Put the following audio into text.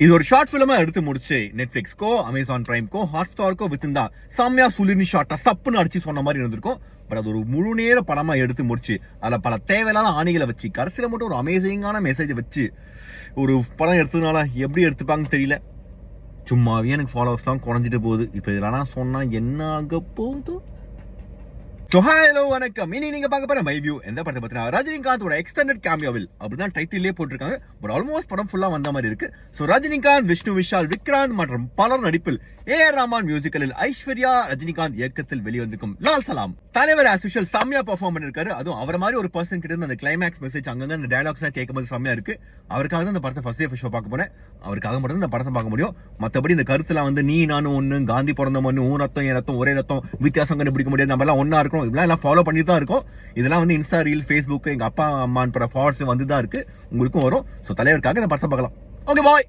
இது ஒரு ஷார்ட் ஃபிலிமா எடுத்து முடிச்சு நெட்ஃபிளிக்ஸ்க்கோ அமேசான் பிரைம்க்கோ ஹாட் ஸ்டார்க்கோ வித்திருந்தா செம்மையா சுளிர்னி ஷார்ட்டா சப்புன்னு அடிச்சு சொன்ன மாதிரி இருந்திருக்கும். பட் அது ஒரு முழு நேர படமா எடுத்து முடிச்சு அதில் பல தேவையில்லாத ஆணிகளை வச்சு கடைசியில் மட்டும் ஒரு அமேசிங்கான மெசேஜை வச்சு ஒரு படம் எடுத்ததுனால எப்படி எடுத்துப்பாங்கன்னு தெரியல. சும்மாவே எனக்கு ஃபாலோவர்ஸ்லாம் குறைஞ்சிட்டு போகுது. இப்போ இதெல்லாம் சொன்னா என்ன ஆக போகுதோ. ஸோ ஹலோ வணக்கம். இனி நீங்க பார்க்க போற மை வியூ எந்த படத்தை பத்தினா ரஜினிகாந்தோட எக்ஸ்டெண்டட் கேமியோவில் அப்படிதான் டைட்டிலே போட்டிருக்காங்க. பட் ஆல்மோஸ்ட் படம் ஃபுல்லா வந்த மாதிரி இருக்கு. ஸோ ரஜினிகாந்த், விஷ்ணு விஷால், விக்ராந்த் மற்றும் பலர் நடிப்பில் ஏஆர் ரஹ்மான் மியூசிக்கலில் ஐஸ்வர்யா ரஜினிகாந்த் இயக்கத்தில் வெளிவந்திருக்கும் லால் சலாம். தலைவர் ஆஸ் யூஷுவல் செம்மையா பெர்ஃபார்ம் பண்ணிருக்காரு. அதுவும் அவர் மாதிரி ஒரு பர்சன் கிட்ட இருந்து அந்த கிளைமேக்ஸ் மெசேஜ் அங்கங்க அந்த டயலாக்ஸ் கேட்கும்போது செம்மையா இருக்கு. அவருக்காக தான் இந்த படத்தை ஃபர்ஸ்ட் டே ஷோ பார்க்க போனேன். அவருக்காக மட்டும் இந்த படத்தை பார்க்க முடியும். மற்றபடி இந்த கருத்துல வந்து நீ நானும் ஒண்ணு, காந்தி பிறந்த மண்ணு, ஊன் ரத்தம் என் ரத்தம் ஒரே ரத்தம், வித்தியாசம் கண்டுபிடிக்க முடியாது, நம்ம எல்லாம் ஒன்னா இருக்கணும், இதெல்லாம் ஃபாலோ பண்ணி தான் இருக்கும். இதெல்லாம் வந்து இன்ஸ்டா ரீல், ஃபேஸ்புக், எங்க அப்பா அம்மா ஃபார்ஸ் வந்து தான் இருக்கு. உங்களுக்கும் வரும். ஸோ தலைவருக்காக இந்த படத்தை பார்க்கலாம். Okay bye.